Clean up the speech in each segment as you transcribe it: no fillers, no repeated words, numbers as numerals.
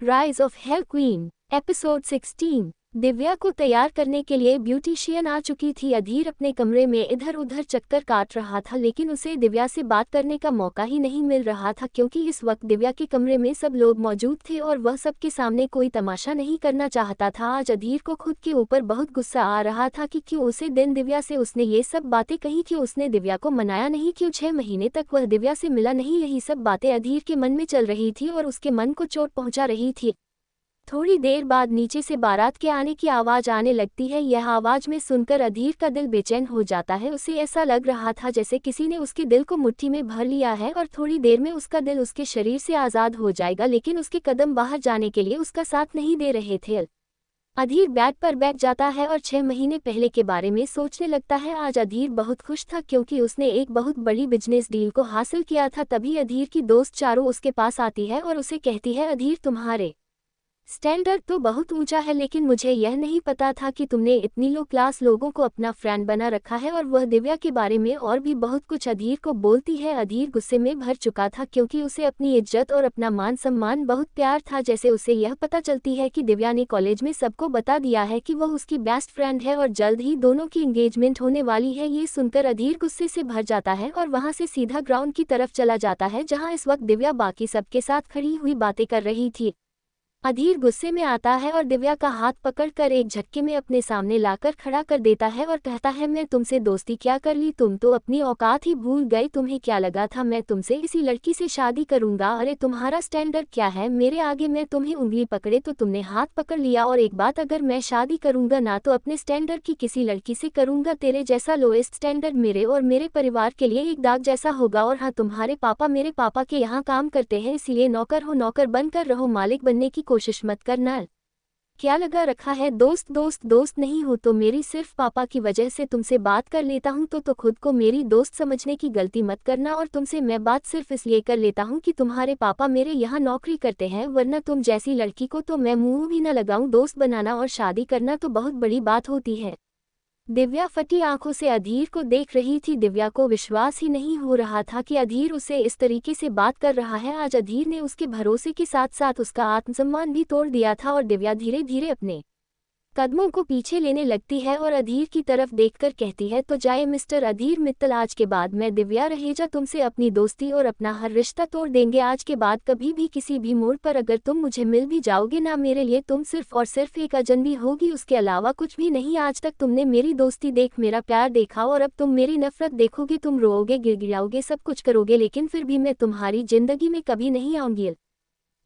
Rise of hair queen episode 16। Divya को तैयार करने के लिए ब्यूटिशियन आ चुकी थी। अधीर अपने कमरे में इधर उधर चक्कर काट रहा था, लेकिन उसे दिव्या से बात करने का मौका ही नहीं मिल रहा था, क्योंकि इस वक्त दिव्या के कमरे में सब लोग मौजूद थे और वह सबके सामने कोई तमाशा नहीं करना चाहता था। आज अधीर को खुद के ऊपर बहुत गुस्सा आ रहा था कि क्यों उसे दिन दिव्या से उसने ये सब बातें कही, क्यों उसने दिव्या को मनाया नहीं, क्यों 6 महीने तक वह दिव्या से मिला नहीं। यही सब बातें अधीर के मन में चल रही थी और उसके मन को चोट पहुंचा रही थी। थोड़ी देर बाद नीचे से बारात के आने की आवाज आने लगती है। यह आवाज में सुनकर अधीर का दिल बेचैन हो जाता है। उसे ऐसा लग रहा था जैसे किसी ने उसके दिल को मुट्ठी में भर लिया है और थोड़ी देर में उसका दिल उसके शरीर से आज़ाद हो जाएगा, लेकिन उसके कदम बाहर जाने के लिए उसका साथ नहीं दे रहे थे। अधीर बेड पर बैठ जाता है और 6 महीने पहले के बारे में सोचने लगता है। आज अधीर बहुत खुश था क्योंकि उसने एक बहुत बड़ी बिजनेस डील को हासिल किया था। तभी अधीर की दोस्त चारू उसके पास आती है और उसे कहती है, अधीर तुम्हारे स्टैंडर्ड तो बहुत ऊंचा है, लेकिन मुझे यह नहीं पता था कि तुमने इतनी लो क्लास लोगों को अपना फ्रेंड बना रखा है, और वह दिव्या के बारे में और भी बहुत कुछ अधीर को बोलती है। अधीर गुस्से में भर चुका था क्योंकि उसे अपनी इज्जत और अपना मान सम्मान बहुत प्यार था। जैसे उसे यह पता चलती है कि दिव्या ने कॉलेज में सबको बता दिया है कि वह उसकी बेस्ट फ्रेंड है और जल्द ही दोनों की एंगेजमेंट होने वाली है। ये सुनकर अधीर गुस्से से भर जाता है और वहां से सीधा ग्राउंड की तरफ चला जाता है, जहाँ इस वक्त दिव्या बाकी सबके साथ खड़ी हुई बातें कर रही थी। अधीर गुस्से में आता है और दिव्या का हाथ पकड़कर एक झटके में अपने सामने लाकर खड़ा कर देता है और कहता है, मैं तुमसे दोस्ती क्या कर ली, तुम तो अपनी औकात ही भूल गए। तुम्हें क्या लगा था मैं तुमसे इसी लड़की से शादी करूंगा? अरे तुम्हारा स्टैंडर्ड क्या है मेरे आगे? मैं तुम्हें उंगली पकड़े तो तुमने हाथ पकड़ लिया। और एक बात, अगर मैं शादी करूंगा ना तो अपने स्टैंडर्ड की किसी लड़की से करूंगा। तेरे जैसा लोएस्ट स्टैंडर्ड मेरे और मेरे परिवार के लिए एक दाग जैसा होगा। और हाँ, तुम्हारे पापा मेरे पापा के यहाँ काम करते हैं, इसलिए नौकर हो, नौकर बनकर रहो, मालिक बनने की कोशिश मत करना। क्या लगा रखा है दोस्त? दोस्त नहीं हो तो मेरी, सिर्फ पापा की वजह से तुमसे बात कर लेता हूँ तो खुद को मेरी दोस्त समझने की गलती मत करना। और तुमसे मैं बात सिर्फ इसलिए कर लेता हूँ कि तुम्हारे पापा मेरे यहाँ नौकरी करते हैं, वरना तुम जैसी लड़की को तो मैं मुंह भी न लगाऊं। दोस्त बनाना और शादी करना तो बहुत बड़ी बात होती है। दिव्या फटी आंखों से अधीर को देख रही थी। दिव्या को विश्वास ही नहीं हो रहा था कि अधीर उसे इस तरीके से बात कर रहा है। आज अधीर ने उसके भरोसे के साथ साथ उसका आत्मसम्मान भी तोड़ दिया था। और दिव्या धीरे धीरे अपने कदमों को पीछे लेने लगती है और अधीर की तरफ देखकर कहती है, तो जाए मिस्टर अधीर मित्तल, आज के बाद मैं दिव्या रहेजा तुमसे अपनी दोस्ती और अपना हर रिश्ता तोड़ देंगे। आज के बाद कभी भी किसी भी मोड़ पर अगर तुम मुझे मिल भी जाओगे ना, मेरे लिए तुम सिर्फ और सिर्फ एक अजनबी होगी, उसके अलावा कुछ भी नहीं। आज तक तुमने मेरी दोस्ती देख, मेरा प्यार देखा, और अब तुम मेरी नफरत देखोगे। तुम रोओगे, गिड़गिड़ाओगे, सब कुछ करोगे, लेकिन फिर भी मैं तुम्हारी जिंदगी में कभी नहीं आऊंगी।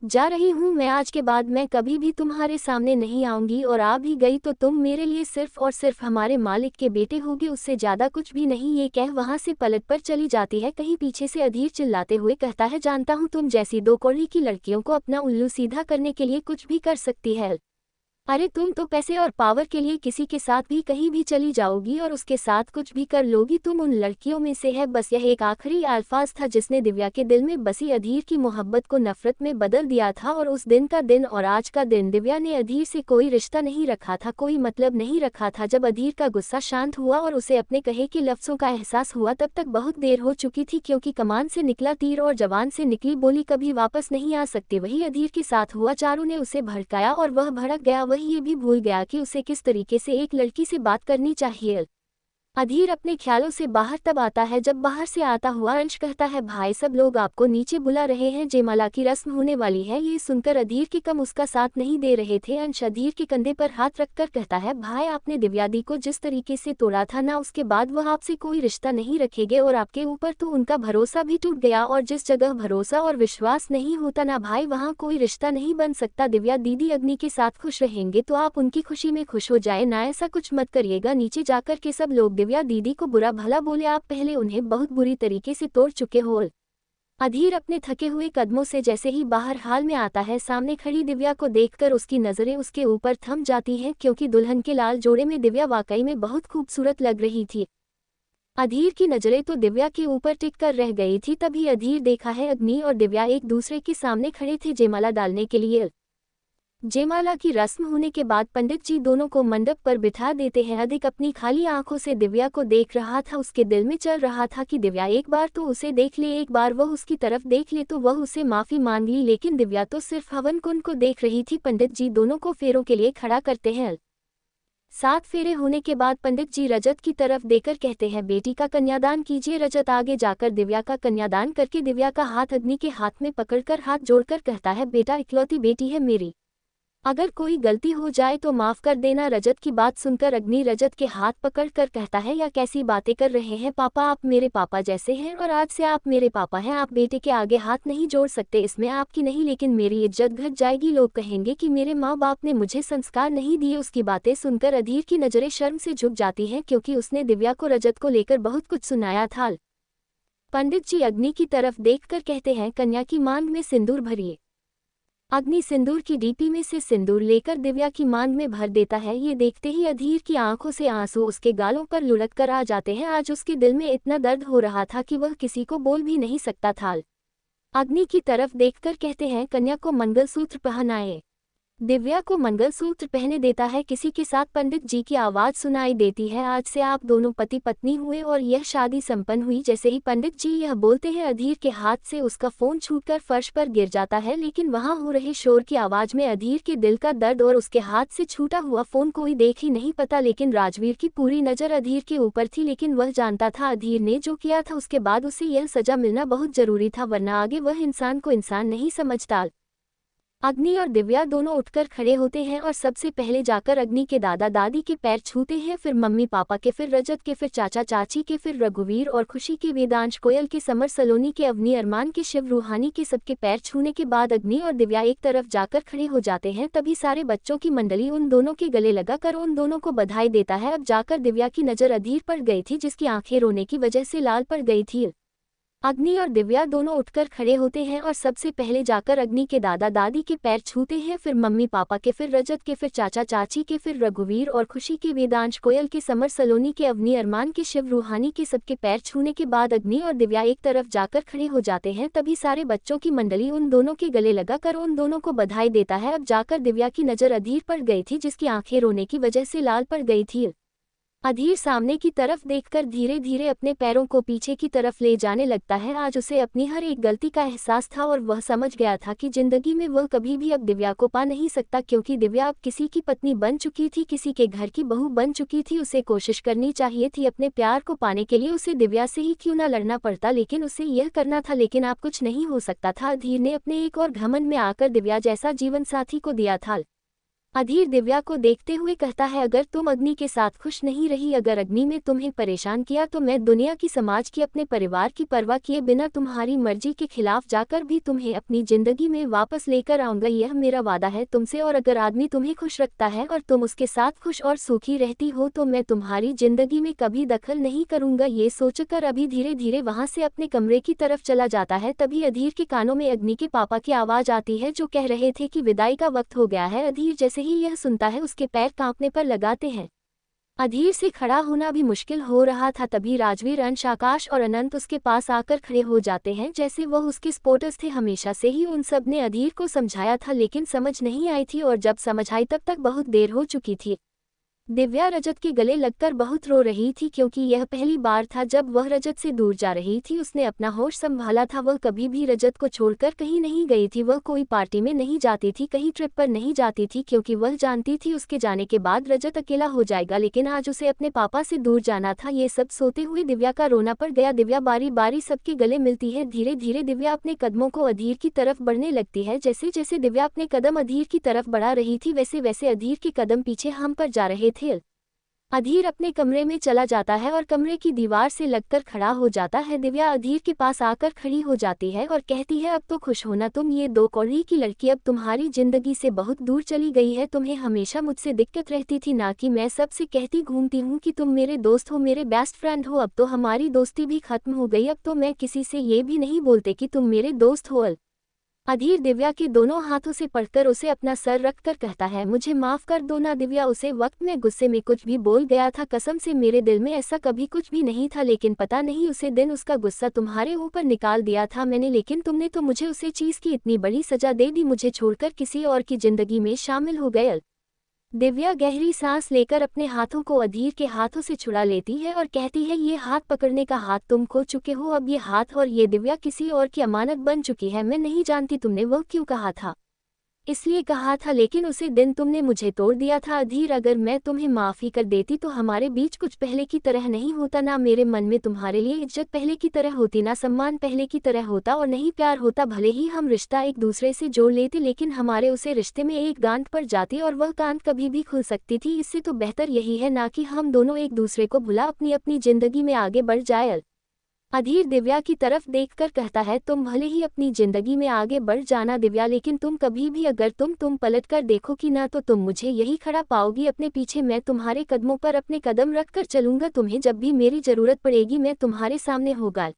जा रही हूँ मैं, आज के बाद मैं कभी भी तुम्हारे सामने नहीं आऊंगी, और आ भी गई तो तुम मेरे लिए सिर्फ और सिर्फ हमारे मालिक के बेटे होगे, उससे ज्यादा कुछ भी नहीं। ये कह वहां से पलट पर चली जाती है। कहीं पीछे से अधीर चिल्लाते हुए कहता है, जानता हूँ तुम जैसी दो कौड़ी की लड़कियों को अपना उल्लू सीधा करने के लिए कुछ भी कर सकती है। अरे तुम तो पैसे और पावर के लिए किसी के साथ भी कहीं भी चली जाओगी और उसके साथ कुछ भी कर लोगी। तुम उन लड़कियों में से है। बस यह एक आखिरी अल्फाज था जिसने दिव्या के दिल में बसी अधीर की मोहब्बत को नफरत में बदल दिया था। और उस दिन का दिन और आज का दिन दिव्या ने अधीर से कोई रिश्ता नहीं रखा था, कोई मतलब नहीं रखा था। जब अधीर का गुस्सा शांत हुआ और उसे अपने कहे के लफ्जों का एहसास हुआ, तब तक बहुत देर हो चुकी थी, क्योंकि कमान से निकला तीर और जबान से निकली बोली कभी वापस नहीं आ सकती। वही अधीर के साथ हुआ। चारू ने उसे भड़काया और वह भड़क गया। वही ये भी भूल गया कि उसे किस तरीके से एक लड़की से बात करनी चाहिए। अधीर अपने ख्यालों से बाहर तब आता है जब बाहर से आता हुआ अंश कहता है, भाई सब लोग आपको नीचे बुला रहे हैं, जयमाला की रस्म होने वाली है। ये सुनकर अधीर के कम उसका साथ नहीं दे रहे थे। अंश अधीर के कंधे पर हाथ रखकर कहता है, भाई आपने दिव्या दी को जिस तरीके से तोड़ा था ना, उसके बाद वह आपसे कोई रिश्ता नहीं रखेंगे, और आपके ऊपर तो उनका भरोसा भी टूट गया। और जिस जगह भरोसा और विश्वास नहीं होता ना भाई, वहाँ कोई रिश्ता नहीं बन सकता। दिव्या दीदी अग्नि के साथ खुश रहेंगे तो आप उनकी खुशी में खुश हो जाए ना, ऐसा कुछ मत करिएगा। नीचे जाकर के सब लोग दिव्या दीदी को बुरा भला बोले, आप पहले उन्हें बहुत बुरी तरीके से तोड़ चुके हो। अधीर अपने थके हुए कदमों से जैसे ही बाहर हाल में आता है, सामने खड़ी दिव्या को देखकर उसकी नजरें उसके ऊपर थम जाती हैं, क्योंकि दुल्हन के लाल जोड़े में दिव्या वाकई में बहुत खूबसूरत लग रही थी। अधीर की नजरें तो दिव्या के ऊपर टिक कर रह गई थी। तभी अधीर देखा है अग्नि और दिव्या एक दूसरे के सामने खड़े थे जयमाला डालने के लिए। जयमाला की रस्म होने के बाद पंडित जी दोनों को मंडप पर बिठा देते हैं। अधिक अपनी खाली आंखों से दिव्या को देख रहा था। उसके दिल में चल रहा था कि दिव्या एक बार तो उसे देख ले, एक बार वह उसकी तरफ देख ले तो वह उसे माफी मांग ली, लेकिन दिव्या तो सिर्फ हवन कुंड को देख रही थी। पंडित जी दोनों को फेरों के लिए खड़ा करते हैं। 7 फेरे होने के बाद पंडित जी रजत की तरफ देकर कहते हैं, बेटी का कन्यादान कीजिए। रजत आगे जाकर दिव्या का कन्यादान करके दिव्या का हाथ अग्नि के हाथ में पकड़कर हाथ जोड़कर कहता है, बेटा इकलौती बेटी है मेरी, अगर कोई गलती हो जाए तो माफ कर देना। रजत की बात सुनकर अग्नि रजत के हाथ पकड़कर कहता है, या कैसी बातें कर रहे हैं पापा, आप मेरे पापा जैसे हैं और आज से आप मेरे पापा हैं। आप बेटे के आगे हाथ नहीं जोड़ सकते, इसमें आपकी नहीं लेकिन मेरी इज्जत घट जाएगी। लोग कहेंगे कि मेरे माँ बाप ने मुझे संस्कार नहीं दिए। उसकी बातें सुनकर अधीर की नजरें शर्म से झुक जाती हैं, क्योंकि उसने दिव्या को रजत को लेकर बहुत कुछ सुनाया था। पंडित जी अग्नि की तरफ देखकर कहते हैं, कन्या की मांग में सिंदूर भरिए। अग्नि सिंदूर की डीपी में से सिंदूर लेकर दिव्या की मांग में भर देता है। ये देखते ही अधीर की आंखों से आंसू उसके गालों पर लुढ़क कर आ जाते हैं। आज उसके दिल में इतना दर्द हो रहा था कि वह किसी को बोल भी नहीं सकता था। अग्नि की तरफ देखकर कहते हैं, कन्या को मंगलसूत्र पहनाए। दिव्या को मंगलसूत्र पहने देता है। किसी के साथ पंडित जी की आवाज सुनाई देती है, आज से आप दोनों पति पत्नी हुए और यह शादी संपन्न हुई। जैसे ही पंडित जी यह बोलते हैं, अधीर के हाथ से उसका फोन छूटकर फर्श पर गिर जाता है, लेकिन वहां हो रहे शोर की आवाज में अधीर के दिल का दर्द और उसके हाथ से छूटा हुआ फोन कोई देख ही नहीं पता। लेकिन राजवीर की पूरी नजर अधीर के ऊपर थी, लेकिन वह जानता था अधीर ने जो किया था उसके बाद उसे यह सजा मिलना बहुत जरूरी था, वरना आगे वह इंसान को इंसान नहीं समझता। अग्नि और दिव्या दोनों उठकर खड़े होते हैं और सबसे पहले जाकर अग्नि के दादा दादी के पैर छूते हैं, फिर मम्मी पापा के, फिर रजत के, फिर चाचा चाची के, फिर रघुवीर और खुशी के, वेदांश कोयल के, समर सलोनी के, अवनी अरमान के, शिव रूहानी के। सबके पैर छूने के बाद अग्नि और दिव्या एक तरफ जाकर खड़े हो जाते हैं। तभी सारे बच्चों की मंडली उन दोनों के गले लगाकर उन दोनों को बधाई देता है। अब जाकर दिव्या की नजर अधीर पड़ गई थी, जिसकी आंखें रोने की वजह से लाल पड़ गई थी। अग्नि और दिव्या दोनों उठकर खड़े होते हैं और सबसे पहले जाकर अग्नि के दादा दादी के पैर छूते हैं, फिर मम्मी पापा के, फिर रजत के, फिर चाचा चाची के, फिर रघुवीर और खुशी के, वेदांश कोयल के, समर सलोनी के, अवनी अरमान के, शिव रूहानी के। सबके पैर छूने के बाद अग्नि और दिव्या एक तरफ जाकर खड़े हो जाते हैं। तभी सारे बच्चों की मंडली उन दोनों के गले लगाकर उन दोनों को बधाई देता है। अब जाकर दिव्या की नजर अधीर पड़ गई थी, जिसकी आंखें रोने की वजह से लाल पड़ गई थी। अधीर सामने की तरफ देखकर धीरे धीरे अपने पैरों को पीछे की तरफ ले जाने लगता है। आज उसे अपनी हर एक गलती का एहसास था और वह समझ गया था कि जिंदगी में वह कभी भी अब दिव्या को पा नहीं सकता, क्योंकि दिव्या अब किसी की पत्नी बन चुकी थी, किसी के घर की बहू बन चुकी थी। उसे कोशिश करनी चाहिए थी अपने प्यार को पाने के लिए, उसे दिव्या से ही क्यों ना लड़ना पड़ता, लेकिन उसे यह करना था। लेकिन अब कुछ नहीं हो सकता था। अधीर ने अपने एक और घमंड में आकर दिव्या जैसा जीवन साथी को दिया था। अधीर दिव्या को देखते हुए कहता है, अगर तुम अग्नि के साथ खुश नहीं रही, अगर अग्नि ने तुम्हें परेशान किया, तो मैं दुनिया की, समाज की, अपने परिवार की परवाह किए बिना तुम्हारी मर्जी के खिलाफ जाकर भी तुम्हें अपनी जिंदगी में वापस लेकर आऊंगा। यह मेरा वादा है तुमसे। और अगर आदमी तुम्हें खुश रखता है और तुम उसके साथ खुश और सुखी रहती हो, तो मैं तुम्हारी जिंदगी में कभी दखल नहीं करूंगा। ये सोचकर अभी धीरे धीरे वहां से अपने कमरे की तरफ चला जाता है। तभी अधीर के कानों में अग्नि के पापा की आवाज आती है, जो कह रहे थे कि विदाई का वक्त हो गया है। अधीर जैसे ही यह सुनता है, उसके पैर कांपने पर लगाते हैं। अधीर से खड़ा होना भी मुश्किल हो रहा था। तभी राजवीर, अंश, आकाश और अनंत उसके पास आकर खड़े हो जाते हैं, जैसे वह उसके सपोर्टर्स थे। हमेशा से ही उन सब ने अधीर को समझाया था, लेकिन समझ नहीं आई थी, और जब समझ आई तब तक बहुत देर हो चुकी थी। दिव्या रजत के गले लगकर बहुत रो रही थी, क्योंकि यह पहली बार था जब वह रजत से दूर जा रही थी। उसने अपना होश संभाला था। वह कभी भी रजत को छोड़कर कहीं नहीं गई थी। वह कोई पार्टी में नहीं जाती थी, कहीं ट्रिप पर नहीं जाती थी, क्योंकि वह जानती थी उसके जाने के बाद रजत अकेला हो जाएगा। लेकिन आज उसे अपने पापा से दूर जाना था। ये सब सोते हुए दिव्या का रोना पड़ गया। दिव्या बारी बारी सबके गले मिलती है। धीरे धीरे दिव्या अपने कदमों को अधीर की तरफ बढ़ने लगती है। जैसे जैसे दिव्या अपने कदम अधीर की तरफ बढ़ा रही थी, वैसे वैसे अधीर के कदम पीछे हम पर जा रहे थे। अधीर अपने कमरे में चला जाता है और कमरे की दीवार से लगकर खड़ा हो जाता है। दिव्या अधीर के पास आकर खड़ी हो जाती है और कहती है, अब तो खुश होना तुम, ये 2 कौड़ी की लड़की अब तुम्हारी जिंदगी से बहुत दूर चली गई है। तुम्हें हमेशा मुझसे दिक्कत रहती थी ना, कि मैं सबसे कहती घूमती हूँ कि तुम मेरे दोस्त हो, मेरे बेस्ट फ्रेंड हो। अब तो हमारी दोस्ती भी खत्म हो गई। अब तो मैं किसी से ये भी नहीं बोलते कि तुम मेरे दोस्त हो। अधीर दिव्या के दोनों हाथों से पकड़कर उसे अपना सर रखकर कहता है, मुझे माफ कर दो ना दिव्या। उसे वक्त में गुस्से में कुछ भी बोल गया था, कसम से मेरे दिल में ऐसा कभी कुछ भी नहीं था, लेकिन पता नहीं उसे दिन उसका गुस्सा तुम्हारे ऊपर निकाल दिया था मैंने, लेकिन तुमने तो मुझे उसे चीज की इतनी बड़ी सजा दे दी, मुझे छोड़कर किसी और की जिंदगी में शामिल हो गए। दिव्या गहरी सांस लेकर अपने हाथों को अधीर के हाथों से छुड़ा लेती है और कहती है, ये हाथ पकड़ने का हाथ तुम खो चुके हो, अब ये हाथ और ये दिव्या किसी और की अमानत बन चुकी है। मैं नहीं जानती तुमने वो क्यों कहा था, इसलिए कहा था, लेकिन उसी दिन तुमने मुझे तोड़ दिया था। अधीर, अगर मैं तुम्हें माफ़ी कर देती तो हमारे बीच कुछ पहले की तरह नहीं होता, ना मेरे मन में तुम्हारे लिए इज्जत पहले की तरह होती, ना सम्मान पहले की तरह होता और नहीं प्यार होता। भले ही हम रिश्ता एक दूसरे से जोड़ लेते, लेकिन हमारे उसे रिश्ते में एक गांठ पड़ जाती और वह गांठ कभी भी खुल सकती थी। इससे तो बेहतर यही है ना कि हम दोनों एक दूसरे को भुला अपनी अपनी जिंदगी में आगे बढ़ जाए। अधीर दिव्या की तरफ देखकर कहता है, तुम भले ही अपनी जिंदगी में आगे बढ़ जाना दिव्या, लेकिन तुम कभी भी अगर तुम पलट कर देखोगी ना तो तुम मुझे यही खड़ा पाओगी अपने पीछे। मैं तुम्हारे कदमों पर अपने कदम रख कर चलूंगा, तुम्हें जब भी मेरी जरूरत पड़ेगी मैं तुम्हारे सामने होगा,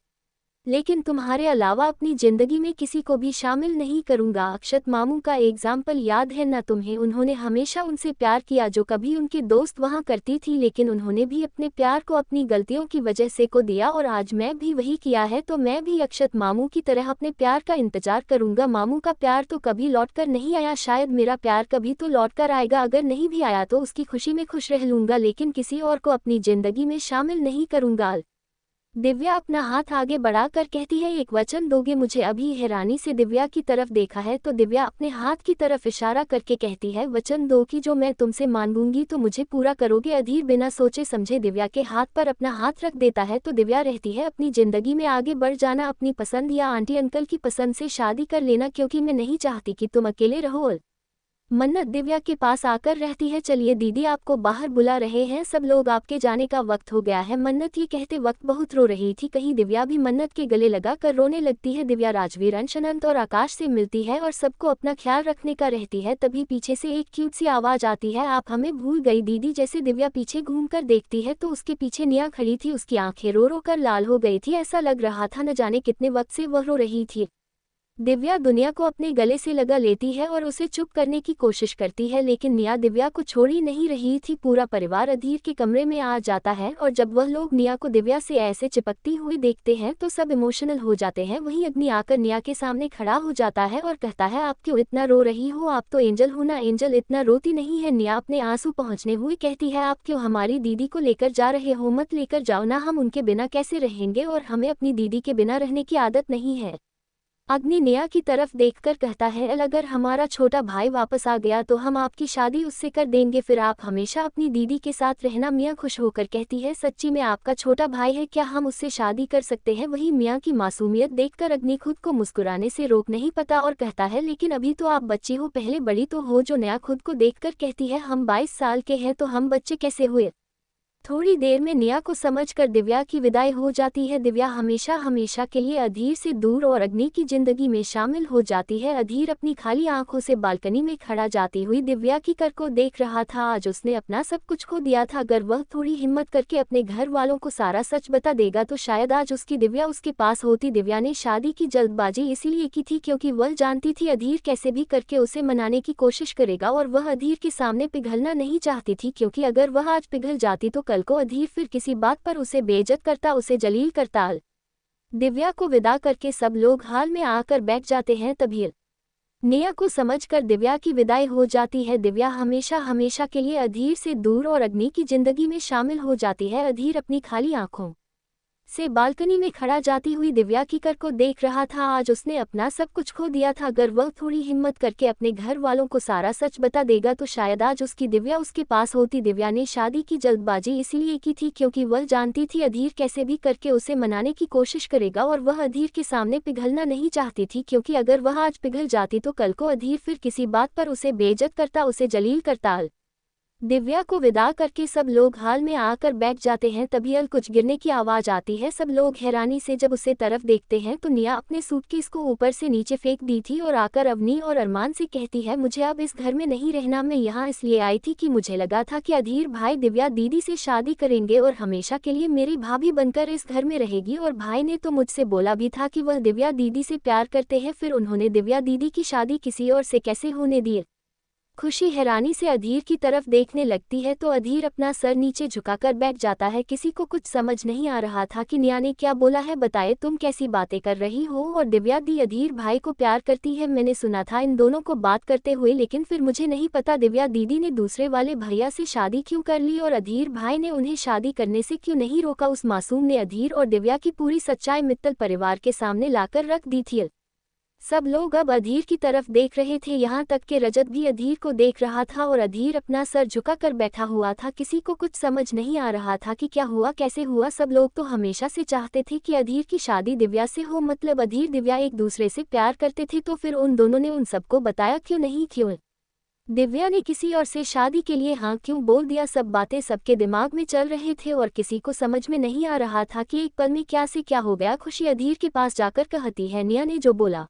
लेकिन तुम्हारे अलावा अपनी जिंदगी में किसी को भी शामिल नहीं करूंगा। अक्षत मामू का एग्जाम्पल याद है ना तुम्हें, उन्होंने हमेशा उनसे प्यार किया जो कभी उनके दोस्त वहां करती थी, लेकिन उन्होंने भी अपने प्यार को अपनी गलतियों की वजह से को दिया और आज मैं भी वही किया है, तो मैं भी अक्षत मामू की तरह अपने प्यार का इंतजार करूंगा। मामू का प्यार तो कभी लौट कर नहीं आया, शायद मेरा प्यार कभी तो लौट कर आएगा, अगर नहीं भी आया तो उसकी खुशी में खुश रह लूंगा, लेकिन किसी और को अपनी जिंदगी में शामिल नहीं करूंगा। दिव्या अपना हाथ आगे बढ़ाकर कहती है, एक वचन दोगे मुझे। अभी हैरानी से दिव्या की तरफ देखा है तो दिव्या अपने हाथ की तरफ इशारा करके कहती है, वचन दो कि जो मैं तुमसे मांगूंगी तो मुझे पूरा करोगे। अधीर बिना सोचे समझे दिव्या के हाथ पर अपना हाथ रख देता है तो दिव्या रहती है, अपनी जिंदगी में आगे बढ़ जाना, अपनी पसंद या आंटी अंकल की पसंद से शादी कर लेना, क्योंकि मैं नहीं चाहती कि तुम अकेले रहो। मन्नत दिव्या के पास आकर रहती है, चलिए दीदी आपको बाहर बुला रहे हैं, सब लोग आपके जाने का वक्त हो गया है। मन्नत ये कहते वक्त बहुत रो रही थी, कहीं दिव्या भी मन्नत के गले लगा कर रोने लगती है। दिव्या राजवीर, अंश, अनंत और आकाश से मिलती है और सबको अपना ख्याल रखने का रहती है, तभी पीछे से एक क्यूट सी आवाज आती है, आप हमें भूल गई दीदी। जैसे दिव्या पीछे घूमकर देखती है तो उसके पीछे निया खड़ी थी, उसकी आंखें रो रो कर लाल हो गई थी, ऐसा लग रहा था न जाने कितने वक्त से वह रो रही थी। दिव्या दुनिया को अपने गले से लगा लेती है और उसे चुप करने की कोशिश करती है, लेकिन निया दिव्या को छोड़ ही नहीं रही थी। पूरा परिवार अधीर के कमरे में आ जाता है और जब वह लोग निया को दिव्या से ऐसे चिपकती हुई देखते हैं तो सब इमोशनल हो जाते हैं। वहीं अग्नि आकर निया के सामने खड़ा हो जाता है और कहता है, आप क्यों इतना रो रही हो, आप तो एंजल हो ना, एंजल इतना रोती नहीं है। निया अपने आंसू पहुंचने हुए कहती है, आप क्यों हमारी दीदी को लेकर जा रहे हो, मत लेकर जाओ ना, हम उनके बिना कैसे रहेंगे और हमें अपनी दीदी के बिना रहने की आदत नहीं है। अग्नि निया की तरफ देखकर कहता है, अगर हमारा छोटा भाई वापस आ गया तो हम आपकी शादी उससे कर देंगे, फिर आप हमेशा अपनी दीदी के साथ रहना। मियाँ खुश होकर कहती है, सच्ची में आपका छोटा भाई है क्या, हम उससे शादी कर सकते हैं। वहीं मियाँ की मासूमियत देखकर अग्नि खुद को मुस्कुराने से रोक नहीं पाता और कहता है, लेकिन अभी तो आप बच्ची हो, पहले बड़ी तो हो। जो नया खुद को देखकर कहती है, हम 22 साल के हैं तो हम बच्चे कैसे हुए। थोड़ी देर में निया को समझकर दिव्या की विदाई हो जाती है। दिव्या हमेशा हमेशा के लिए अधीर से दूर और अग्नि की जिंदगी में शामिल हो जाती है। अधीर अपनी खाली आंखों से बालकनी में खड़ा जाती हुई दिव्या की कर को देख रहा था। आज उसने अपना सब कुछ खो दिया था, अगर वह थोड़ी हिम्मत करके अपने घर वालों को सारा सच बता देगा तो शायद आज उसकी दिव्या उसके पास होती। दिव्या ने शादी की जल्दबाजी इसीलिए की थी क्योंकि वह जानती थी अधीर कैसे भी करके उसे मनाने की कोशिश करेगा और वह अधीर के सामने पिघलना नहीं चाहती थी, क्योंकि अगर वह आज पिघल जाती तो कल को अधीर फिर किसी बात पर उसे बेइज्जत करता, उसे जलील करता। दिव्या को विदा करके सब लोग हाल में आकर बैठ जाते हैं। तभी निया को समझकर दिव्या की विदाई हो जाती है। दिव्या हमेशा हमेशा के लिए अधीर से दूर और अग्नि की जिंदगी में शामिल हो जाती है। अधीर अपनी खाली आंखों से बालकनी में खड़ा जाती हुई दिव्या की कर को देख रहा था। आज उसने अपना सब कुछ खो दिया था, अगर वह थोड़ी हिम्मत करके अपने घर वालों को सारा सच बता देगा तो शायद आज उसकी दिव्या उसके पास होती। दिव्या ने शादी की जल्दबाजी इसीलिए की थी क्योंकि वह जानती थी अधीर कैसे भी करके उसे मनाने की कोशिश करेगा और वह अधीर के सामने पिघलना नहीं चाहती थी, क्योंकि अगर वह आज पिघल जाती तो कल को अधीर फिर किसी बात पर उसे बेइज्जत करता, उसे जलील करता। दिव्या को विदा करके सब लोग हाल में आकर बैठ जाते हैं। तभी कुछ गिरने की आवाज आती है। सब लोग हैरानी से जब उसे तरफ देखते हैं तो निया अपने सूटकेस को ऊपर से नीचे फेंक दी थी और आकर अवनी और अरमान से कहती है, मुझे अब इस घर में नहीं रहना। मैं यहाँ इसलिए आई थी कि मुझे लगा था कि अधीर भाई दिव्या दीदी से शादी करेंगे और हमेशा के लिए मेरी भाभी बनकर इस घर में रहेगी। और भाई ने तो मुझसे बोला भी था कि वह दिव्या दीदी से प्यार करते हैं, फिर उन्होंने दिव्या दीदी की शादी किसी और से कैसे होने दी। खुशी हैरानी से अधीर की तरफ देखने लगती है तो अधीर अपना सर नीचे झुकाकर बैठ जाता है। किसी को कुछ समझ नहीं आ रहा था कि निया ने क्या बोला है। बताए तुम कैसी बातें कर रही हो। और दिव्या दी अधीर भाई को प्यार करती है। मैंने सुना था इन दोनों को बात करते हुए, लेकिन फिर मुझे नहीं पता दिव्या दीदी ने दूसरे वाले भैया से शादी क्यों कर ली और अधीर भाई ने उन्हें शादी करने से क्यों नहीं रोका। उस मासूम ने अधीर और दिव्या की पूरी सच्चाई मित्तल परिवार के सामने लाकर रख दी थी। सब लोग अब अधीर की तरफ देख रहे थे, यहाँ तक कि रजत भी अधीर को देख रहा था और अधीर अपना सर झुकाकर बैठा हुआ था। किसी को कुछ समझ नहीं आ रहा था कि क्या हुआ, कैसे हुआ। सब लोग तो हमेशा से चाहते थे कि अधीर की शादी दिव्या से हो, मतलब अधीर दिव्या एक दूसरे से प्यार करते थे, तो फिर उन दोनों ने उन सबको बताया क्यों नहीं, क्यों दिव्या ने किसी और से शादी के लिए हाँ क्यों बोल दिया। सब बातें सबके दिमाग में चल रहे थे और किसी को समझ में नहीं आ रहा था कि एक पल में क्या से क्या हो गया। खुशी अधीर के पास जाकर कहती है, निया ने जो बोला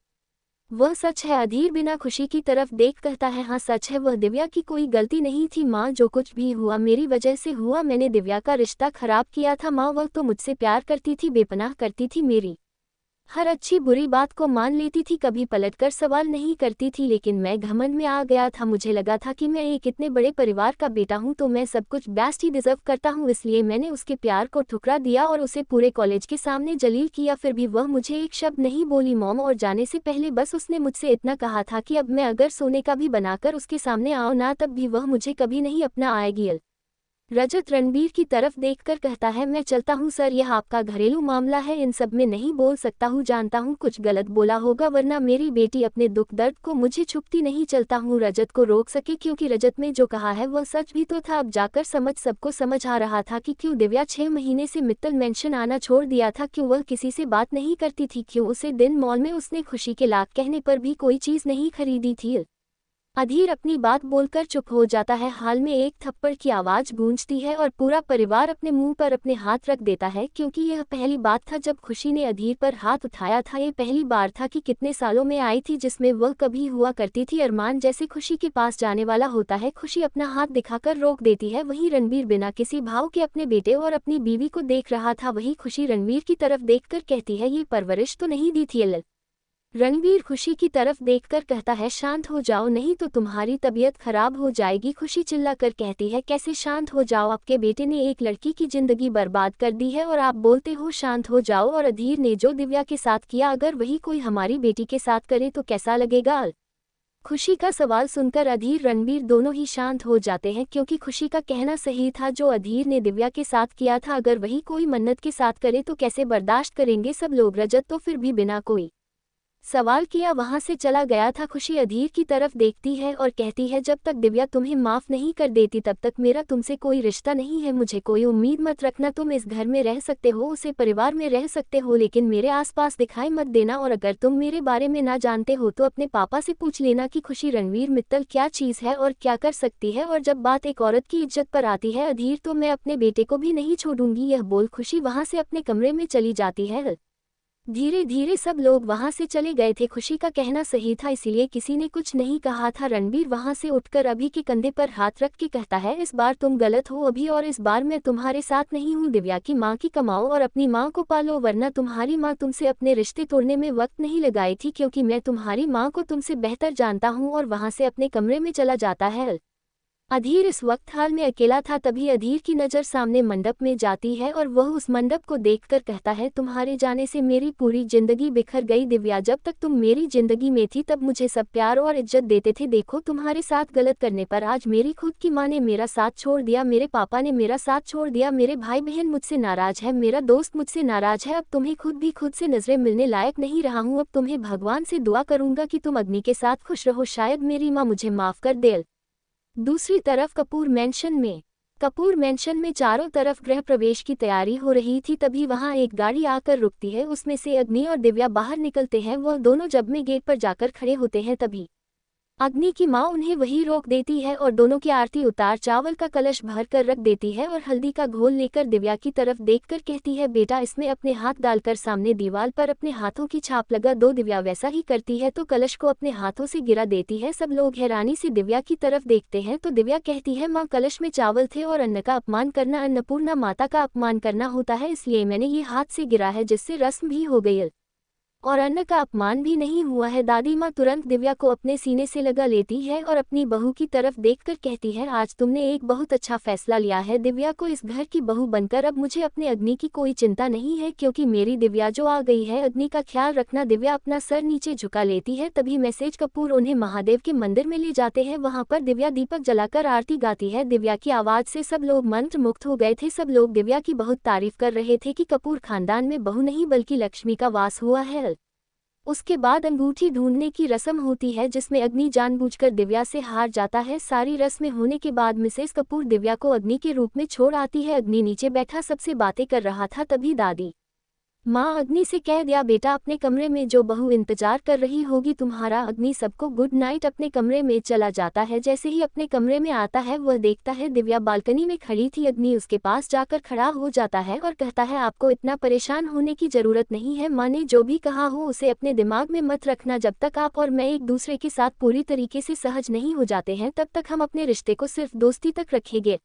वह सच है। अधीर बिना खुशी की तरफ देख कहता है, हाँ सच है, वह दिव्या की कोई गलती नहीं थी। माँ जो कुछ भी हुआ मेरी वजह से हुआ। मैंने दिव्या का रिश्ता खराब किया था। माँ वह तो मुझसे प्यार करती थी, बेपनाह करती थी, मेरी हर अच्छी बुरी बात को मान लेती थी, कभी पलटकर सवाल नहीं करती थी। लेकिन मैं घमंड में आ गया था। मुझे लगा था कि मैं एक इतने बड़े परिवार का बेटा हूं तो मैं सब कुछ बेस्ट ही डिजर्व करता हूं, इसलिए मैंने उसके प्यार को ठुकरा दिया और उसे पूरे कॉलेज के सामने जलील किया। फिर भी वह मुझे एक शब्द नहीं बोली मॉम, और जाने से पहले बस उसने मुझसे इतना कहा था कि अब मैं अगर सोने का भी बनाकर उसके सामने आऊँ ना, तब भी वह मुझे कभी नहीं अपना आएगी। रजत रणबीर की तरफ देखकर कहता है, मैं चलता हूँ सर, यह आपका घरेलू मामला है, इन सब में नहीं बोल सकता हूँ। जानता हूँ कुछ गलत बोला होगा, वरना मेरी बेटी अपने दुख दर्द को मुझे छुपती नहीं। चलता हूँ रजत को रोक सके, क्योंकि रजत में जो कहा है वह सच भी तो था। अब जाकर सबको समझ आ रहा था कि क्यों दिव्या 6 महीने से मित्तल मेंशन आना छोड़ दिया था, क्यों वह किसी से बात नहीं करती थी, क्यों उसे दिन मॉल में उसने खुशी के लाख कहने पर भी कोई चीज़ नहीं खरीदी थी। अधीर अपनी बात बोलकर चुप हो जाता है। हाल में एक थप्पड़ की आवाज गूंजती है और पूरा परिवार अपने मुंह पर अपने हाथ रख देता है, क्योंकि यह पहली बात था जब खुशी ने अधीर पर हाथ उठाया था। ये पहली बार था कि कितने सालों में आई थी जिसमें वह कभी हुआ करती थी। अरमान जैसे खुशी के पास जाने वाला होता है, खुशी अपना हाथ दिखाकर रोक देती है। वहीं रणबीर बिना किसी भाव के अपने बेटे और अपनी बीवी को देख रहा था। वही खुशी रणबीर की तरफ देखकर कहती है, ये परवरिश तो नहीं दी थी। रणबीर खुशी की तरफ देखकर कहता है, शांत हो जाओ, नहीं तो तुम्हारी तबीयत खराब हो जाएगी। खुशी चिल्लाकर कहती है, कैसे शांत हो जाओ, आपके बेटे ने एक लड़की की जिंदगी बर्बाद कर दी है और आप बोलते हो शांत हो जाओ। और अधीर ने जो दिव्या के साथ किया, अगर वही कोई हमारी बेटी के साथ करे तो कैसा लगेगा। खुशी का सवाल सुनकर अधीर रणबीर दोनों ही शांत हो जाते हैं, क्योंकि खुशी का कहना सही था। जो अधीर ने दिव्या के साथ किया था, अगर वही कोई मन्नत के साथ करे तो कैसे बर्दाश्त करेंगे सब लोग। रजत तो फिर भी बिना कोई सवाल किया वहां से चला गया था। खुशी अधीर की तरफ देखती है और कहती है, जब तक दिव्या तुम्हें माफ नहीं कर देती तब तक मेरा तुमसे कोई रिश्ता नहीं है। मुझे कोई उम्मीद मत रखना, तुम इस घर में रह सकते हो, उसे परिवार में रह सकते हो, लेकिन मेरे आसपास दिखाई मत देना। और अगर तुम मेरे बारे में ना जानते हो तो अपने पापा से पूछ लेना कि खुशी रणवीर मित्तल क्या चीज़ है और क्या कर सकती है। और जब बात एक औरत की इज्जत पर आती है अधीर, तो मैं अपने बेटे को भी नहीं छोड़ूंगी। यह बोल खुशी वहां से अपने कमरे में चली जाती है। धीरे धीरे सब लोग वहां से चले गए थे। खुशी का कहना सही था, इसीलिए किसी ने कुछ नहीं कहा था। रणबीर वहां से उठकर अभी के कंधे पर हाथ रख के कहता है, इस बार तुम गलत हो अभी, और इस बार मैं तुम्हारे साथ नहीं हूँ। दिव्या की माँ की कमाओ और अपनी माँ को पालो, वरना तुम्हारी माँ तुमसे अपने रिश्ते तोड़ने में वक्त नहीं लगाई थी, क्योंकि मैं तुम्हारी माँ को तुमसे बेहतर जानता हूँ। और वहां से अपने कमरे में चला जाता है। अधीर इस वक्त हाल में अकेला था। तभी अधीर की नज़र सामने मंडप में जाती है और वह उस मंडप को देखकर कहता है, तुम्हारे जाने से मेरी पूरी जिंदगी बिखर गई दिव्या। जब तक तुम मेरी जिंदगी में थी तब मुझे सब प्यार और इज्जत देते थे। देखो तुम्हारे साथ गलत करने पर आज मेरी खुद की माँ ने मेरा साथ छोड़ दिया, मेरे पापा ने मेरा साथ छोड़ दिया, मेरे भाई बहन मुझसे नाराज है, मेरा दोस्त मुझसे नाराज है। अब तुम्हें खुद से नजरें मिलने लायक नहीं रहा हूँ। अब तुम्हें भगवान से दुआ करूंगा कि तुम अग्नि के साथ खुश रहो, शायद मेरी माँ मुझे माफ कर दे। दूसरी तरफ कपूर मैंशन में चारों तरफ गृह प्रवेश की तैयारी हो रही थी। तभी वहां एक गाड़ी आकर रुकती है, उसमें से अग्नि और दिव्या बाहर निकलते हैं। वह दोनों जब में गेट पर जाकर खड़े होते हैं, तभी अग्नि की माँ उन्हें वहीं रोक देती है और दोनों की आरती उतार चावल का कलश भर कर रख देती है और हल्दी का घोल लेकर दिव्या की तरफ देखकर कहती है, बेटा इसमें अपने हाथ डालकर सामने दीवार पर अपने हाथों की छाप लगा दो। दिव्या वैसा ही करती है तो कलश को अपने हाथों से गिरा देती है। सब लोग हैरानी से दिव्या की तरफ देखते हैं तो दिव्या कहती है, माँ कलश में चावल थे और अन्न का अपमान करना अन्नपूर्णा माता का अपमान करना होता है, इसलिए मैंने ये हाथ से गिरा है जिससे रस्म भी हो गई और अन्न का अपमान भी नहीं हुआ है। दादी माँ तुरंत दिव्या को अपने सीने से लगा लेती है और अपनी बहू की तरफ देखकर कहती है, आज तुमने एक बहुत अच्छा फैसला लिया है दिव्या को इस घर की बहू बनकर। अब मुझे अपने अग्नि की कोई चिंता नहीं है क्योंकि मेरी दिव्या जो आ गई है। अग्नि का ख्याल रखना। दिव्या अपना सर नीचे झुका लेती है। तभी मैसेज कपूर उन्हें महादेव के मंदिर में ले जाते हैं। वहां पर दिव्या दीपक जलाकर आरती गाती है। दिव्या की आवाज से सब लोग मंत्र मुक्त हो गए थे। सब लोग दिव्या की बहुत तारीफ कर रहे थे कि कपूर खानदान में बहू नहीं बल्कि लक्ष्मी का वास हुआ है। उसके बाद अंगूठी ढूंढने की रस्म होती है जिसमें अग्नि जानबूझकर दिव्या से हार जाता है। सारी रस्में होने के बाद मिसेस कपूर दिव्या को अग्नि के रूप में छोड़ आती है। अग्नि नीचे बैठा सबसे बातें कर रहा था। तभी दादी माँ अग्नि से कह दिया, बेटा अपने कमरे में जो बहू इंतजार कर रही होगी तुम्हारा। अग्नि सबको गुड नाइट अपने कमरे में चला जाता है। जैसे ही अपने कमरे में आता है वह देखता है दिव्या बालकनी में खड़ी थी। अग्नि उसके पास जाकर खड़ा हो जाता है और कहता है, आपको इतना परेशान होने की जरूरत नहीं है। माँ ने जो भी कहा हो उसे अपने दिमाग में मत रखना। जब तक आप और मैं एक दूसरे के साथ पूरी तरीके से सहज नहीं हो जाते हैं तब तक हम अपने रिश्ते को सिर्फ दोस्ती तक रखेंगे।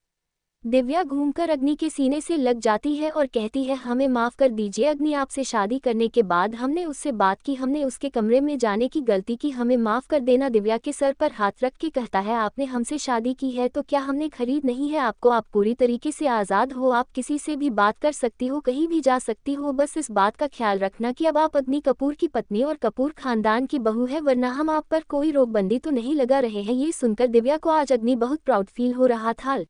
दिव्या घूमकर अग्नि के सीने से लग जाती है और कहती है, हमें माफ कर दीजिए अग्नि, आपसे शादी करने के बाद हमने उससे बात की, हमने उसके कमरे में जाने की गलती की, हमें माफ कर देना। दिव्या के सर पर हाथ रख के कहता है, आपने हमसे शादी की है तो क्या हमने खरीद नहीं है आपको? आप पूरी तरीके से आज़ाद हो, आप किसी से भी बात कर सकती हो, कहीं भी जा सकती हो। बस इस बात का ख्याल रखना कि अब आप अग्नि कपूर की पत्नी और कपूर खानदान की बहू है, वरना हम आप पर कोई रोकबंदी तो नहीं लगा रहे हैं। ये सुनकर दिव्या को आज अग्नि बहुत प्राउड फील हो रहा था।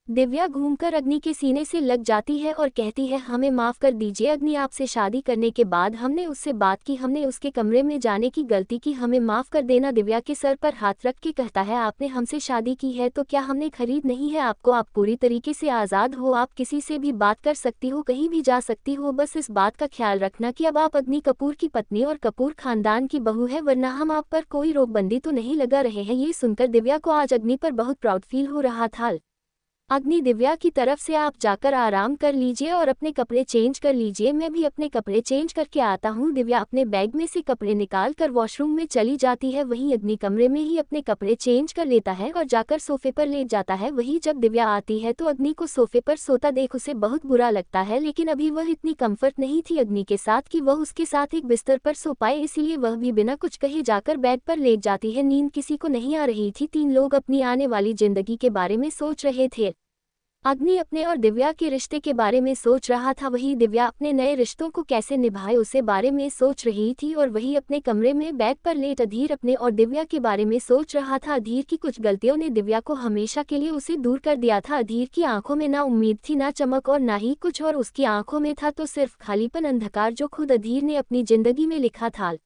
दिव्या घूमकर अग्नि के सीने से लग जाती है और कहती है, हमें माफ कर दीजिए अग्नि, आपसे शादी करने के बाद हमने उससे बात की, हमने उसके कमरे में जाने की गलती की, हमें माफ कर देना। दिव्या के सर पर हाथ रख के कहता है, आपने हमसे शादी की है तो क्या हमने खरीद नहीं है आपको? आप पूरी तरीके से आज़ाद हो, आप किसी से भी बात कर सकती हो, कहीं भी जा सकती हो। बस इस बात का ख्याल रखना कि अब आप अग्नि कपूर की पत्नी और कपूर खानदान की बहू है, वरना हम आप पर कोई रोकबंदी तो नहीं लगा रहे हैं। ये सुनकर दिव्या को आज अग्नि पर बहुत प्राउड फील हो रहा था। अग्नि दिव्या की तरफ से, आप जाकर आराम कर लीजिए और अपने कपड़े चेंज कर लीजिए, मैं भी अपने कपड़े चेंज करके आता हूँ। दिव्या अपने बैग में से कपड़े निकाल कर वॉशरूम में चली जाती है। वहीं अग्नि कमरे में ही अपने कपड़े चेंज कर लेता है और जाकर सोफे पर लेट जाता है। वहीं जब दिव्या आती है तो अग्नि को सोफे पर सोता देख उसे बहुत बुरा लगता है, लेकिन अभी वह इतनी कंफर्ट नहीं थी अग्नि के साथ कि वह उसके साथ एक बिस्तर पर सो पाए, इसलिए वह भी बिना कुछ कहे जाकर बेड पर लेट जाती है। नींद किसी को नहीं आ रही थी। तीन लोग अपनी आने वाली जिंदगी के बारे में सोच रहे थे। अग्नि अपने और दिव्या के रिश्ते के बारे में सोच रहा था, वही दिव्या अपने नए रिश्तों को कैसे निभाए उसे बारे में सोच रही थी। और वही अपने कमरे में बेड पर लेट अधीर अपने और दिव्या के बारे में सोच रहा था। अधीर की कुछ गलतियों ने दिव्या को हमेशा के लिए उसे दूर कर दिया था। अधीर की आंखों में ना उम्मीद थी, ना चमक और ना ही कुछ, और उसकी आंखों में था तो सिर्फ खालीपन, अंधकार जो खुद अधीर ने अपनी जिंदगी में लिखा था।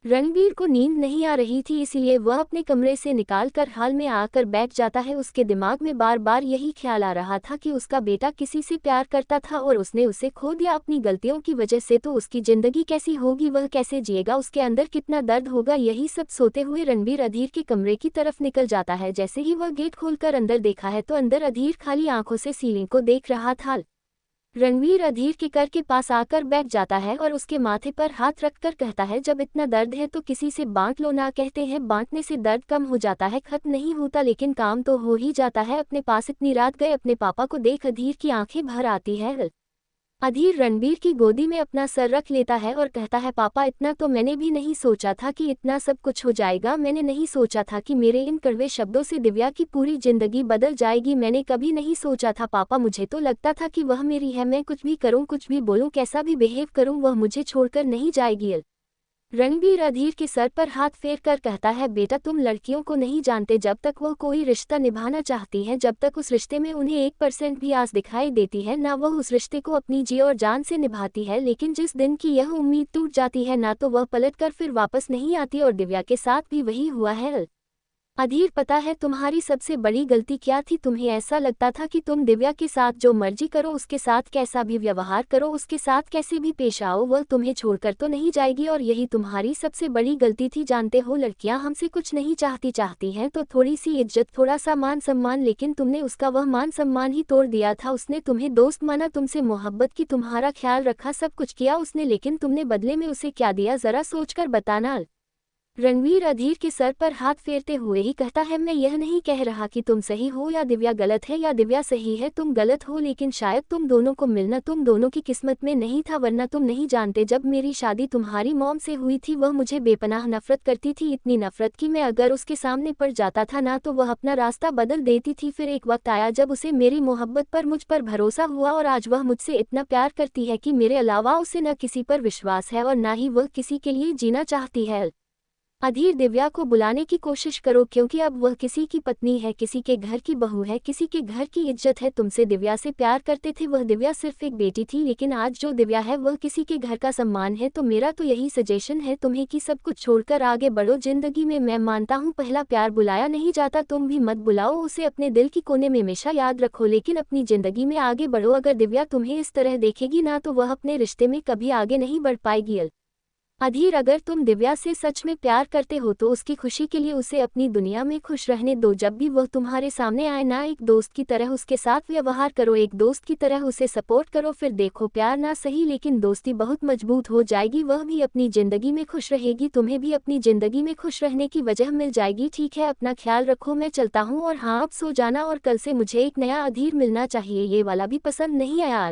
रणवीर को नींद नहीं आ रही थी, इसलिए वह अपने कमरे से निकालकर हॉल में आकर बैठ जाता है। उसके दिमाग में बार बार यही ख्याल आ रहा था कि उसका बेटा किसी से प्यार करता था और उसने उसे खो दिया अपनी गलतियों की वजह से। तो उसकी जिंदगी कैसी होगी, वह कैसे जिएगा, उसके अंदर कितना दर्द होगा। यही सब सोते हुए रणवीर अधीर के कमरे की तरफ निकल जाता है। जैसे ही वह गेट खोलकर अंदर देखा है तो अंदर अधीर खाली आंखों से सीलिंग को देख रहा था। रणवीर अधीर के कर के पास आकर बैठ जाता है और उसके माथे पर हाथ रखकर कहता है, जब इतना दर्द है तो किसी से बांट लो ना, कहते हैं बांटने से दर्द कम हो जाता है, खत्म नहीं होता लेकिन काम तो हो ही जाता है। अपने पास इतनी रात गए अपने पापा को देख अधीर की आंखें भर आती है। अधीर रणबीर की गोदी में अपना सर रख लेता है और कहता है, पापा इतना तो मैंने भी नहीं सोचा था कि इतना सब कुछ हो जाएगा। मैंने नहीं सोचा था कि मेरे इन कड़वे शब्दों से दिव्या की पूरी जिंदगी बदल जाएगी। मैंने कभी नहीं सोचा था पापा, मुझे तो लगता था कि वह मेरी है, मैं कुछ भी करूं, कुछ भी बोलूं, कैसा भी बिहेव करूं, वह मुझे छोड़कर नहीं जाएगी। रणबीर अधीर के सर पर हाथ फेर कर कहता है, बेटा तुम लड़कियों को नहीं जानते, जब तक वह कोई रिश्ता निभाना चाहती हैं, जब तक उस रिश्ते में उन्हें 1% भी आस दिखाई देती है, ना वह उस रिश्ते को अपनी जी और जान से निभाती है। लेकिन जिस दिन की यह उम्मीद टूट जाती है ना तो वह पलट कर फिर वापस नहीं आती, और दिव्या के साथ भी वही हुआ है। अधीर, पता है तुम्हारी सबसे बड़ी गलती क्या थी? तुम्हें ऐसा लगता था कि तुम दिव्या के साथ जो मर्जी करो, उसके साथ कैसा भी व्यवहार करो, उसके साथ कैसे भी पेश आओ, वह तुम्हें छोड़कर तो नहीं जाएगी, और यही तुम्हारी सबसे बड़ी गलती थी। जानते हो, लड़कियां हमसे कुछ नहीं चाहती हैं तो थोड़ी सी इज्जत, थोड़ा सा मान सम्मान, लेकिन तुमने उसका वह मान सम्मान ही तोड़ दिया था। उसने तुम्हें दोस्त माना, तुमसे मोहब्बत की, तुम्हारा ख्याल रखा, सब कुछ किया उसने, लेकिन तुमने बदले में उसे क्या दिया, जरा सोचकर बताना। रणवीर अधीर के सर पर हाथ फेरते हुए ही कहता है, मैं यह नहीं कह रहा कि तुम सही हो या दिव्या गलत है, या दिव्या सही है तुम गलत हो, लेकिन शायद तुम दोनों को मिलना तुम दोनों की किस्मत में नहीं था, वरना तुम नहीं जानते जब मेरी शादी तुम्हारी मॉम से हुई थी, वह मुझे बेपनाह नफरत करती थी, इतनी नफरत कि मैं अगर उसके सामने पड़ जाता था ना तो वह अपना रास्ता बदल देती थी। फिर एक वक्त आया जब उसे मेरी मोहब्बत पर, मुझ पर भरोसा हुआ, और आज वह मुझसे इतना प्यार करती है कि मेरे अलावा उसे न किसी पर विश्वास है और ना ही वह किसी के लिए जीना चाहती है। अधीर, दिव्या को बुलाने की कोशिश करो, क्योंकि अब वह किसी की पत्नी है, किसी के घर की बहू है, किसी के घर की इज्जत है। तुमसे दिव्या से प्यार करते थे, वह दिव्या सिर्फ एक बेटी थी, लेकिन आज जो दिव्या है वह किसी के घर का सम्मान है। तो मेरा तो यही सजेशन है तुम्हें कि सब कुछ छोड़कर आगे बढ़ो जिंदगी में। मैं मानता हूँ पहला प्यार बुलाया नहीं जाता, तुम भी मत बुलाओ उसे, अपने दिल की कोने में हमेशा याद रखो, लेकिन अपनी जिंदगी में आगे बढ़ो। अगर दिव्या तुम्हें इस तरह देखेगी ना तो वह अपने रिश्ते में कभी आगे नहीं बढ़ पाएगी। अधीर, अगर तुम दिव्या से सच में प्यार करते हो तो उसकी खुशी के लिए उसे अपनी दुनिया में खुश रहने दो। जब भी वह तुम्हारे सामने आए ना, एक दोस्त की तरह उसके साथ व्यवहार करो, एक दोस्त की तरह उसे सपोर्ट करो। फिर देखो, प्यार ना सही लेकिन दोस्ती बहुत मजबूत हो जाएगी, वह भी अपनी जिंदगी में खुश रहेगी, तुम्हें भी अपनी जिंदगी में खुश रहने की वजह मिल जाएगी। ठीक है, अपना ख्याल रखो, मैं चलता हूँ, और हाँ अब सो जाना, और कल से मुझे एक नया अधीर मिलना चाहिए, ये वाला भी पसंद नहीं आया।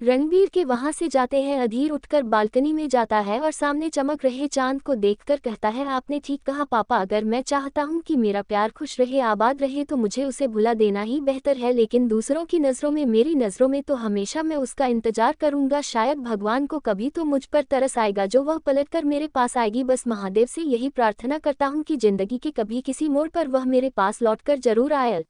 रणबीर के वहां से जाते हैं। अधीर उठकर बालकनी में जाता है और सामने चमक रहे चांद को देखकर कहता है, आपने ठीक कहा पापा, अगर मैं चाहता हूँ कि मेरा प्यार खुश रहे, आबाद रहे, तो मुझे उसे भुला देना ही बेहतर है, लेकिन दूसरों की नज़रों में, मेरी नज़रों में तो हमेशा मैं उसका इंतजार करूंगा। शायद भगवान को कभी तो मुझ पर तरस आएगा जो वह पलटकर मेरे पास आएगी। बस महादेव से यही प्रार्थना करता हूँ कि जिंदगी के कभी किसी मोड़ पर वह मेरे पास लौटकर जरूर आए।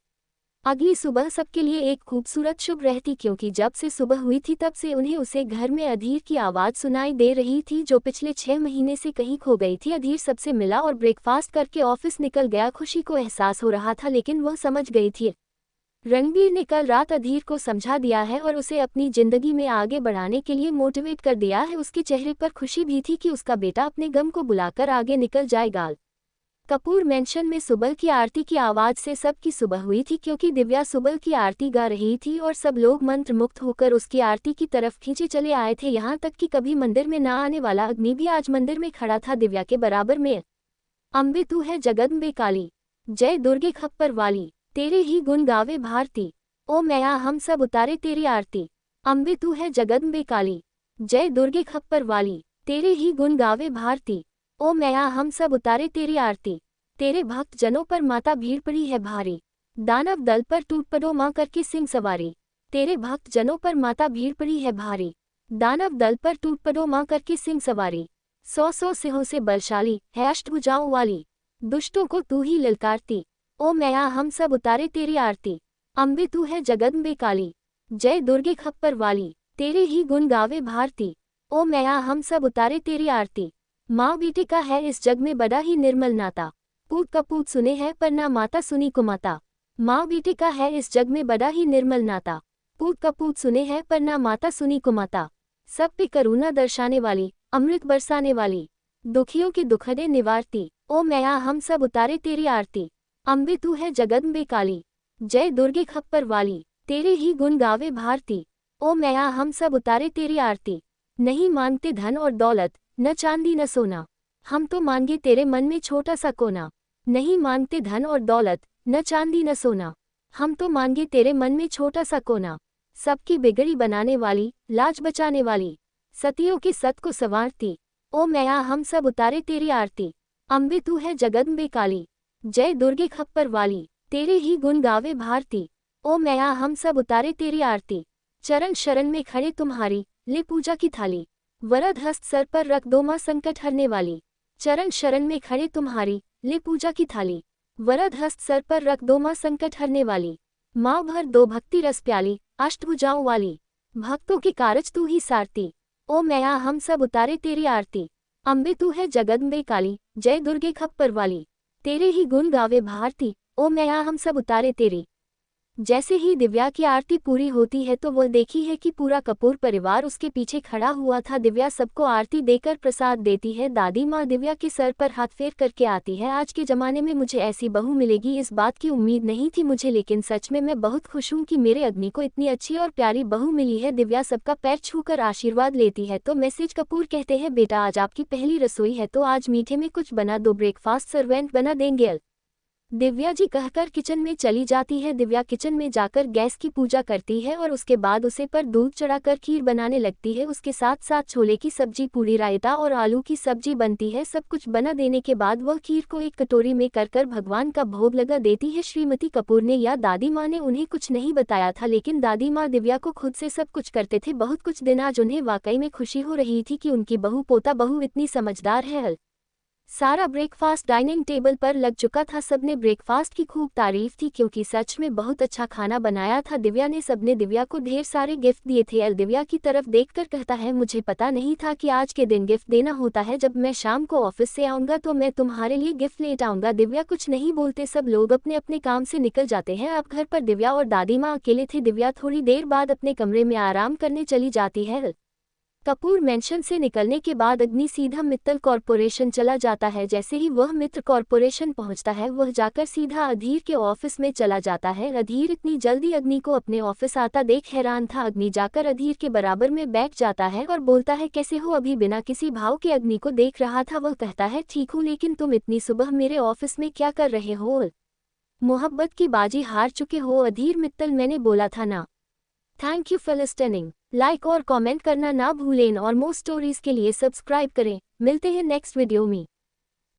अगली सुबह सबके लिए एक खूबसूरत शुभ रहती, क्योंकि जब से सुबह हुई थी तब से उन्हें उसे घर में अधीर की आवाज़ सुनाई दे रही थी, जो पिछले 6 महीने से कहीं खो गई थी। अधीर सबसे मिला और ब्रेकफास्ट करके ऑफिस निकल गया। खुशी को एहसास हो रहा था, लेकिन वह समझ गई थी रणबीर ने कल रात अधीर को समझा दिया है और उसे अपनी जिंदगी में आगे बढ़ाने के लिए मोटिवेट कर दिया है। उसके चेहरे पर खुशी भी थी कि उसका बेटा अपने गम को बुलाकर आगे निकल जाएगा। कपूर मैंशन में सुबह की आरती की आवाज़ से सबकी सुबह हुई थी, क्योंकि दिव्या सुबह की आरती गा रही थी और सब लोग मंत्र मुक्त होकर उसकी आरती की तरफ खींचे चले आए थे। यहाँ तक कि कभी मंदिर में ना आने वाला अग्नि भी आज मंदिर में खड़ा था दिव्या के बराबर में। अम्बे तू है जगदम्बे काली, जय दुर्गे खप्पर वाली, तेरे ही गुण गावे भारती, ओ मैया हम सब उतारे तेरी आरती। अम्बे तू है जगदम्बे काली, जय दुर्गे खप्पर वाली, तेरे ही गुण गावे भारती, ओ मैया हम सब उतारे तेरी आरती। तेरे भक्त जनों पर माता भीड़ पड़ी है भारी, दानव दल पर टूट पड़ो माँ करके सिंह सवारी। तेरे भक्त जनों पर माता भीड़ पड़ी है भारी, दानव दल पर टूट पड़ो माँ करके सिंह सवारी। 100 सिंहों से बलशाली है अष्टभुजाओं वाली, दुष्टों को तू ही ललकारती, ओ मैया हम सब उतारे तेरी आरती। अम्बे तू है जगदम्बे काली, जय दुर्गे खप्पर वाली, तेरे ही गुण गावे भारती, ओ मैया हम सब उतारे तेरी आरती। माँ बेटे का है इस जग में बड़ा ही निर्मल नाता, पूत कपूत सुने हैं पर ना माता सुनी को माता। माँ बेटे का है इस जग में बड़ा ही निर्मल नाता, पूत कपूत सुने हैं पर ना माता सुनी को माता। सब पे करुणा दर्शाने वाली, अमृत बरसाने वाली, दुखियों के दुखड़े निवारती, ओ मैया हम सब उतारे तेरी आरती। अम्बे तू है जगदम्बे काली, जय दुर्गे खप्पर वाली, तेरे ही गुण गावे भारती, ओ मैया हम सब उतारे तेरी आरती। नहीं मांगते धन और दौलत, न चांदी न सोना, हम तो मांगे तेरे मन में छोटा सा कोना। नहीं मांगते धन और दौलत, न चांदी न सोना, हम तो मांगे तेरे मन में छोटा सा कोना। सबकी बिगड़ी बनाने वाली, लाज बचाने वाली, सतियों के सत को संवारती, ओ मैया हम सब उतारे तेरी आरती। अम्बे तू है जगदम्बे काली, जय दुर्गे खप्पर वाली, तेरे ही गुण गावे भारती, ओ मैया हम सब उतारे तेरी आरती। चरण शरण में खड़े तुम्हारी, ले पूजा की थाली, वरद हस्त सर पर रख दो माँ संकट हरने वाली। चरण शरण में खड़े तुम्हारी, ले पूजा की थाली, वरद हस्त सर पर रख दो माँ संकट हरने वाली। माँ भर दो भक्ति रस प्याली, अष्टभुजाओं वाली, भक्तों के कारज तू ही सारती, ओ मैया हम सब उतारे तेरी आरती। अम्बे तू है जगदम्बे काली, जय दुर्गे खप्पर वाली, तेरे ही गुण गावे भारती, ओ मैया हम सब उतारे तेरे। जैसे ही दिव्या की आरती पूरी होती है तो वो देखी है कि पूरा कपूर परिवार उसके पीछे खड़ा हुआ था। दिव्या सबको आरती देकर प्रसाद देती है। दादी माँ दिव्या के सर पर हाथ फेर करके आती है। आज के ज़माने में मुझे ऐसी बहू मिलेगी इस बात की उम्मीद नहीं थी मुझे, लेकिन सच में मैं बहुत खुश हूँ कि मेरे अग्नि को इतनी अच्छी और प्यारी बहू मिली है। दिव्या सबका पैर छूकर आशीर्वाद लेती है तो मैसेज कपूर कहते हैं, बेटा आज आपकी पहली रसोई है तो आज मीठे में कुछ बना दो, ब्रेकफास्ट सर्वेंट बना देंगे। दिव्या जी कहकर किचन में चली जाती है। दिव्या किचन में जाकर गैस की पूजा करती है और उसके बाद उसे पर दूध चढ़ाकर खीर बनाने लगती है। उसके साथ साथ छोले की सब्जी, पूरी, रायता और आलू की सब्जी बनती है। सब कुछ बना देने के बाद वह खीर को एक कटोरी में कर भगवान का भोग लगा देती है। श्रीमती कपूर ने या दादी माँ ने उन्हें कुछ नहीं बताया था, लेकिन दादी माँ दिव्या को खुद से सब कुछ करते थे। बहुत कुछ दिन आज उन्हें वाकई में खुशी हो रही थी कि उनकी बहू, पोता बहू इतनी समझदार है। सारा ब्रेकफास्ट डाइनिंग टेबल पर लग चुका था। सबने ब्रेकफास्ट की खूब तारीफ थी क्योंकि सच में बहुत अच्छा खाना बनाया था। दिव्या ने सबने दिव्या को ढेर सारे गिफ्ट दिए थे। एल दिव्या की तरफ देखकर कहता है, मुझे पता नहीं था कि आज के दिन गिफ्ट देना होता है। जब मैं शाम को ऑफिस से आऊँगा तो मैं तुम्हारे लिए गिफ्ट लेट आऊँगा। दिव्या कुछ नहीं बोलते, सब लोग अपने अपने काम से निकल जाते हैं। अब घर पर दिव्या और दादी माँ अकेले थे। दिव्या थोड़ी देर बाद अपने कमरे में आराम करने चली जाती है। कपूर मेंशन से निकलने के बाद अग्नि सीधा मित्तल कॉरपोरेशन चला जाता है। जैसे ही वह मित्र कॉरपोरेशन पहुंचता है वह जाकर सीधा अधीर के ऑफिस में चला जाता है। अधीर इतनी जल्दी अग्नि को अपने ऑफिस आता देख हैरान था। अग्नि जाकर अधीर के बराबर में बैठ जाता है और बोलता है, कैसे हो? अभी बिना किसी भाव के अग्नि को देख रहा था। वह कहता है, ठीक हूँ, लेकिन तुम इतनी सुबह मेरे ऑफिस में क्या कर रहे हो? मोहब्बत की बाजी हार चुके हो अधीर मित्तल, मैंने बोला था ना। Thank you for listening. Like और कमेंट करना ना भूलें और मोर स्टोरीज के लिए सब्सक्राइब करें। मिलते हैं नेक्स्ट वीडियो में।